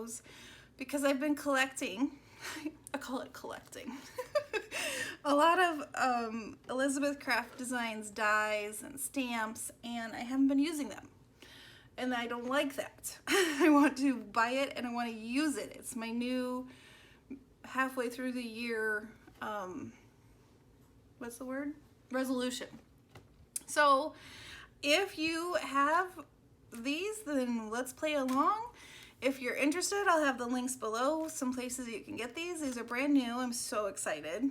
those because I've been collecting, I call it collecting, a lot of Elizabeth Craft Designs dies and stamps, and I haven't been using them. And I don't like that. I want to buy it and I want to use it. It's my new halfway through the year, what's the word? Resolution. So if you have these, then let's play along. If you're interested, I'll have the links below, some places you can get these. These are brand new. I'm so excited.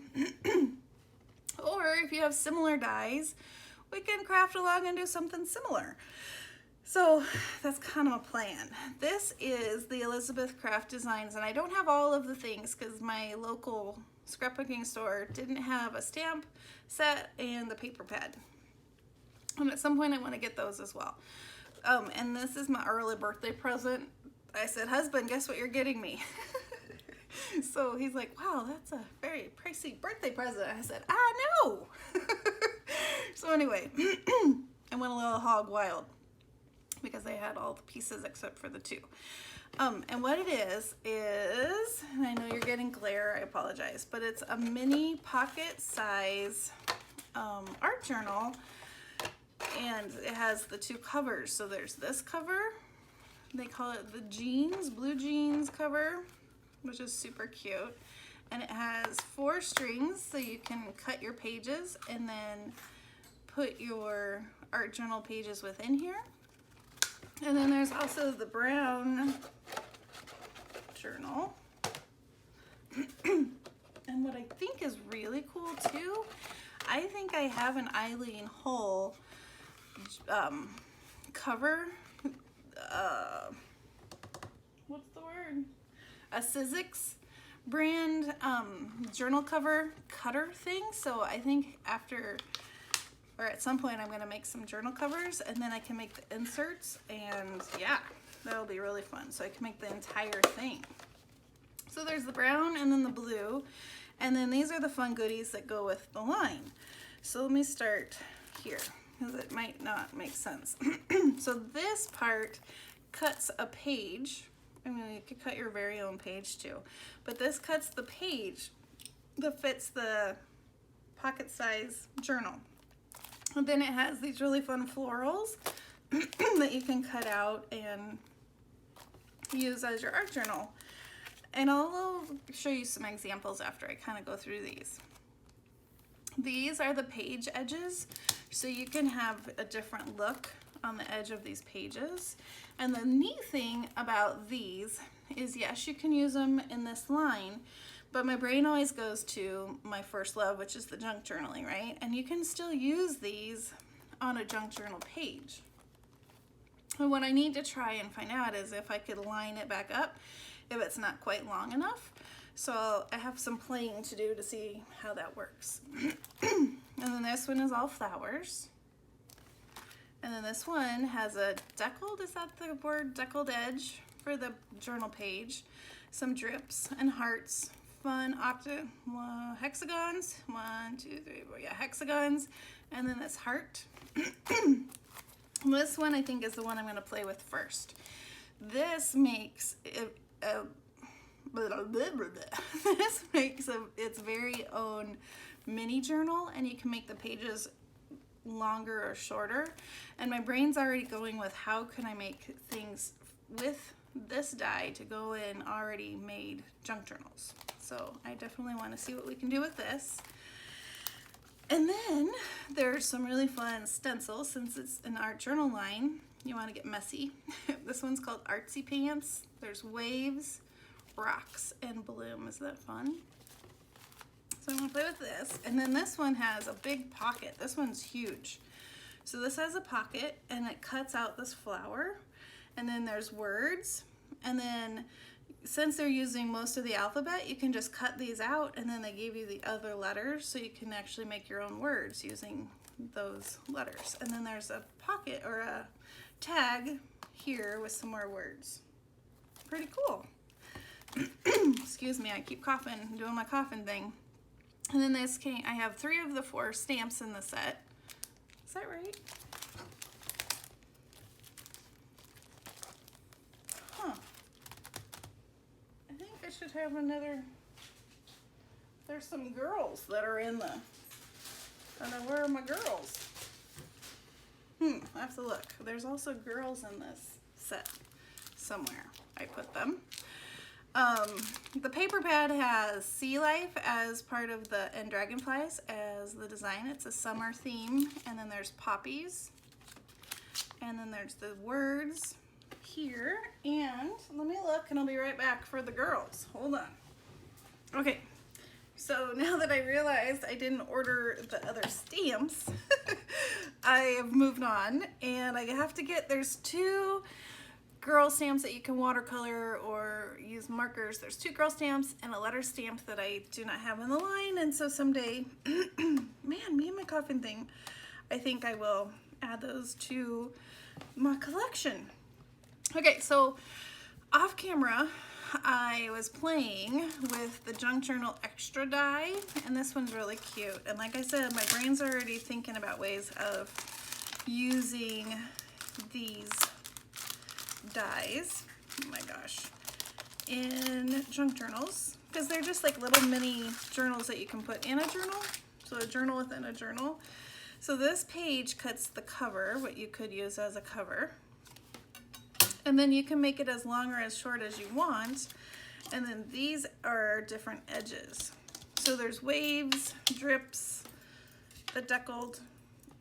Or if you have similar dies, we can craft along and do something similar. So that's kind of a plan. This is the Elizabeth Craft Designs, and I don't have all of the things because my local scrapbooking store didn't have a stamp set and the paper pad. And at some point I want to get those as well. And this is my early birthday present. I said, husband, guess what you're getting me? So he's like, wow, that's a very pricey birthday present. I said, no. So anyway, I went a little hog wild because I had all the pieces except for the two. And what it is, and I know you're getting glare, I apologize, but it's a mini pocket size art journal, and it has the two covers. So there's this cover, they call it the jeans, blue jeans cover, which is super cute. And it has 4 strings so you can cut your pages and then put your art journal pages within here. And then there's also the brown journal. And what I think is really cool too, I think I have an Eileen Hull cover, what's the word? A Sizzix brand journal cover cutter thing. So I think after, or at some point, I'm going to make some journal covers, and then I can make the inserts, and yeah, that'll be really fun. So I can make the entire thing. So there's the brown and then the blue, and then these are the fun goodies that go with the line. So let me start here, because it might not make sense. So this part cuts a page. I mean, you could cut your very own page too, but this cuts the page that fits the pocket size journal. And then it has these really fun florals that you can cut out and use as your art journal. And I'll show you some examples after I kind of go through these. These are the page edges, so you can have a different look on the edge of these pages. And the neat thing about these is, yes, you can use them in this line, but my brain always goes to my first love, which is the junk journaling, right? And you can still use these on a junk journal page. And what I need to try and find out is if I could line it back up if it's not quite long enough. So I have some playing to do to see how that works. And then this one is all flowers. And then this one has a deckled, is that the word, deckled edge for the journal page. Some drips and hearts, fun hexagons, 1, 2, 3, 4, yeah, hexagons. And then this heart. This one I think is the one I'm going to play with first. This makes this makes its very own mini journal, and you can make the pages longer or shorter. And my brain's already going with how can I make things with this die to go in already made junk journals. So I definitely want to see what we can do with this. And then there's some really fun stencils. Since it's an art journal line, you want to get messy. This one's called Artsy Pants. There's waves, rocks, and bloom. Is that fun? So I'm going to play with this. And then this one has a big pocket. This one's huge. So this has a pocket, and it cuts out this flower. And then there's words. And then since they're using most of the alphabet, you can just cut these out, and then they give you the other letters, so you can actually make your own words using those letters. And then there's a pocket or a tag here with some more words. Pretty cool. Excuse me, I keep coughing, doing my coughing thing. And then this came, I have 3 of the 4 stamps in the set. Is that right? Huh. should have another. There's some girls that are in the. I don't know, where are my girls? I have to look. There's also girls in this set somewhere. I put them. The paper pad has sea life as part of the, and dragonflies as the design. It's a summer theme. And then there's poppies. And then there's the words here. And let me look and I'll be right back for the girls. Hold on. Okay. So now that I realized I didn't order the other stamps, I have moved on, and I have to get, there's 2 girl stamps that you can watercolor or use markers. There's 2 girl stamps and a letter stamp that I do not have in the line, and so someday, man, me and my coffin thing, I think I will add those to my collection. Okay, so off camera, I was playing with the Junk Journal Extra die, and this one's really cute. And like I said, my brain's already thinking about ways of using these dies, oh my gosh, in junk journals, because they're just like little mini journals that you can put in a journal. So a journal within a journal. So this page cuts the cover, what you could use as a cover. And then you can make it as long or as short as you want. And then these are different edges. So there's waves, drips, the deckled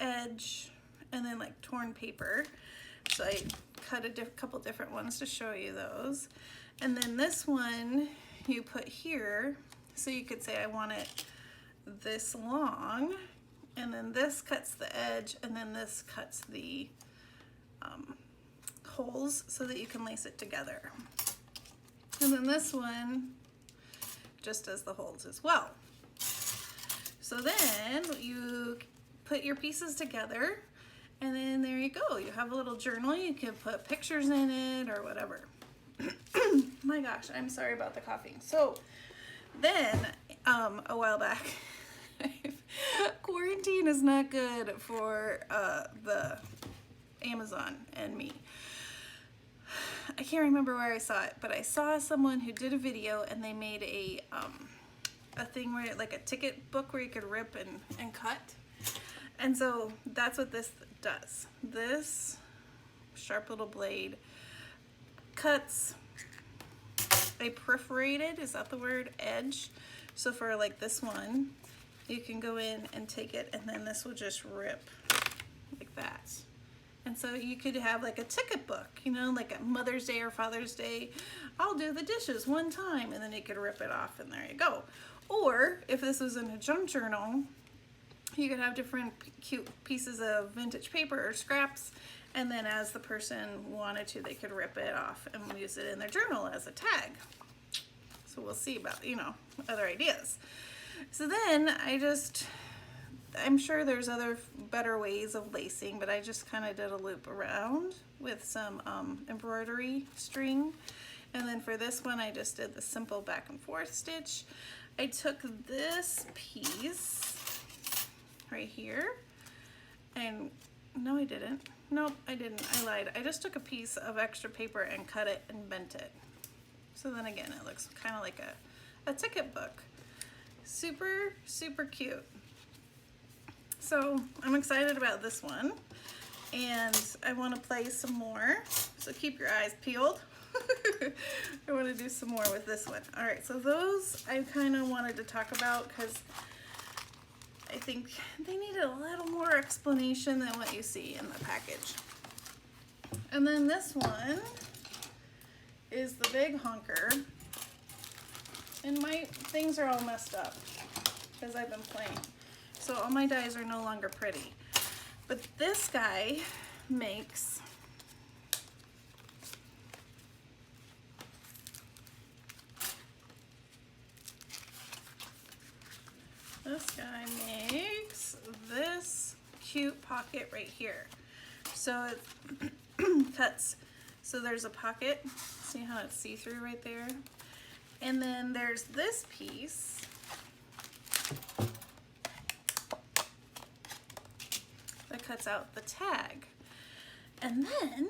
edge, and then like torn paper. So I cut a couple different ones to show you those. And then this one you put here, so you could say I want it this long, and then this cuts the edge, and then this cuts the holes so that you can lace it together. And then this one just does the holes as well. So then you put your pieces together, and then there you go. You have a little journal. You can put pictures in it or whatever. My gosh, I'm sorry about the coughing. So then a while back, quarantine is not good for the Amazon and me. I can't remember where I saw it, but I saw someone who did a video, and they made a thing where, like a ticket book where you could rip and cut. And so that's what this does. This sharp little blade cuts a perforated, is that the word, edge. So for like this one, you can go in and take it, and then this will just rip like that. And so you could have like a ticket book, you know, like a Mother's Day or Father's Day, I'll do the dishes one time, and then you could rip it off, and there you go. Or if this was in a junk journal, you could have different cute pieces of vintage paper or scraps, and then as the person wanted to, they could rip it off and use it in their journal as a tag. So we'll see about, you know, other ideas. So then I'm sure there's other better ways of lacing, but I just kind of did a loop around with some embroidery string. And then for this one, I just did the simple back and forth stitch. I took this piece right here, and no, I didn't. Nope, I didn't. I lied. I just took a piece of extra paper and cut it and bent it. So then again, it looks kind of like a ticket book. Super, super cute. So I'm excited about this one, and I want to play some more, so keep your eyes peeled. I want to do some more with this one. All right, so those I kind of wanted to talk about because I think they needed a little more explanation than what you see in the package. And then this one is the big honker, and my things are all messed up because I've been playing. So all my dies are no longer pretty. But this guy makes this cute pocket right here. So it cuts, so there's a pocket, see how it's see-through right there? And then there's this piece that cuts out the tag. And then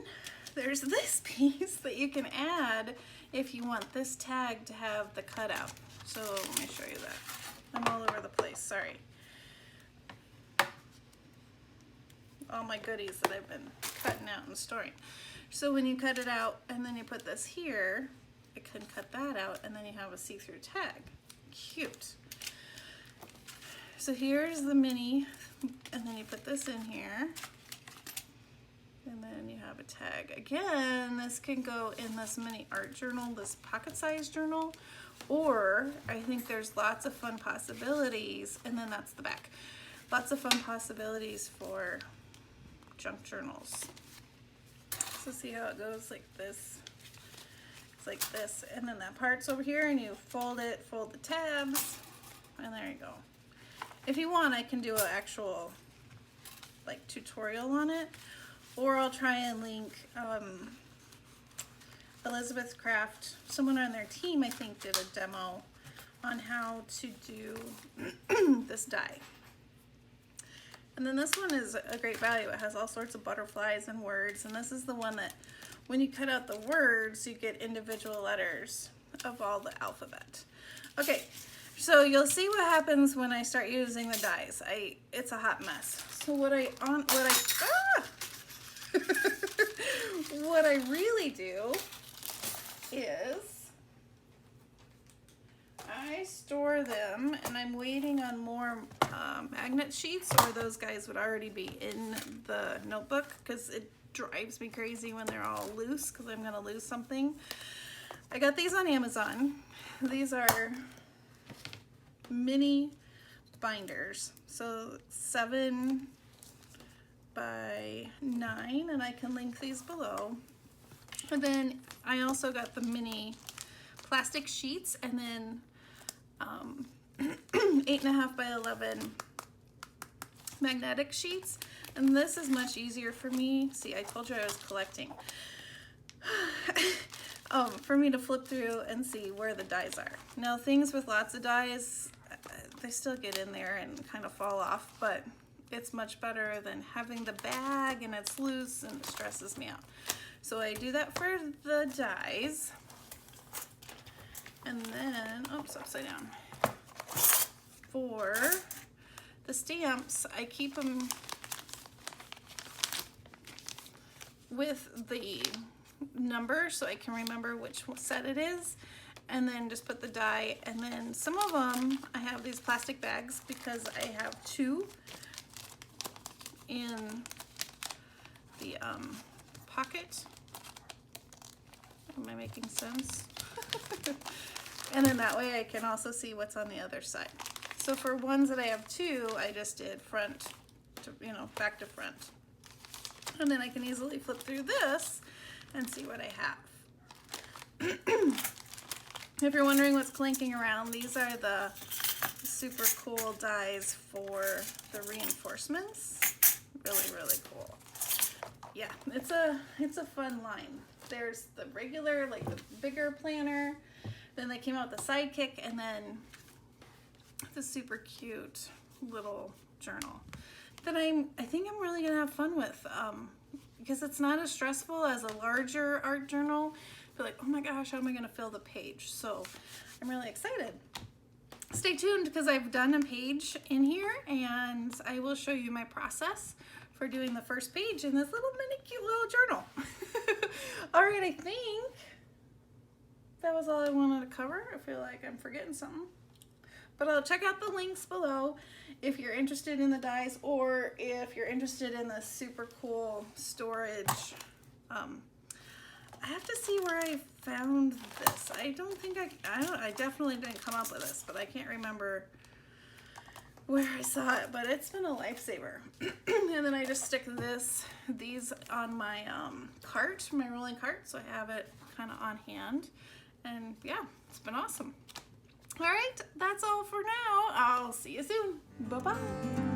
there's this piece that you can add if you want this tag to have the cutout. So let me show you that. I'm all over the place, sorry. All my goodies that I've been cutting out and storing. So when you cut it out and then you put this here, it can cut that out and then you have a see-through tag. Cute. So here's the mini, and then you put this in here, and then you have a tag. Again, this can go in this mini art journal, this pocket-sized journal, or I think there's lots of fun possibilities, and then that's the back. Lots of fun possibilities for junk journals. So see how it goes like this? It's like this, and then that part's over here, and you fold it, fold the tabs, and there you go. If you want, I can do an actual like tutorial on it, or I'll try and link Elizabeth's Craft. Someone on their team, I think, did a demo on how to do this die. And then this one is a great value. It has all sorts of butterflies and words, and this is the one that when you cut out the words, you get individual letters of all the alphabet. Okay. So you'll see what happens when I start using the dies. It's a hot mess. So what I really do is I store them, and I'm waiting on more magnet sheets, or those guys would already be in the notebook, because it drives me crazy when they're all loose, because I'm gonna lose something. I got these on Amazon. These are mini binders, so 7 by 9, and I can link these below. And then I also got the mini plastic sheets, and then 8.5 by 11 magnetic sheets, and this is much easier for me. See, I told you I was collecting. For me to flip through and see where the dies are. Now, things with lots of dies, they still get in there and kind of fall off, but it's much better than having the bag and it's loose and it stresses me out. So I do that for the dies. And then, oops, upside down. For the stamps, I keep them with the number so I can remember which set it is, and then just put the die. And then some of them, I have these plastic bags because I have 2 in the pocket. Am I making sense? And then that way I can also see what's on the other side. So for ones that I have 2, I just did front to, back to front. And then I can easily flip through this and see what I have. If you're wondering what's clanking around, these are the super cool dies for the reinforcements. Really, really cool. Yeah, it's a fun line. There's the regular, like the bigger planner, then they came out with the Sidekick, and then the super cute little journal that I think I'm really gonna have fun with, because it's not as stressful as a larger art journal. I feel like, oh my gosh, how am I gonna fill the page? So I'm really excited. Stay tuned, because I've done a page in here, and I will show you my process for doing the first page in this little mini cute little journal. All right, I think that was all I wanted to cover. I feel like I'm forgetting something. But I'll check out the links below if you're interested in the dies, or if you're interested in the super cool storage. I have to see where I found this. I don't think I definitely didn't come up with this, but I can't remember where I saw it, but it's been a lifesaver. And then I just stick these on my cart, my rolling cart, so I have it kind of on hand. And yeah, it's been awesome. All right, that's all for now. I'll see you soon. Bye-bye.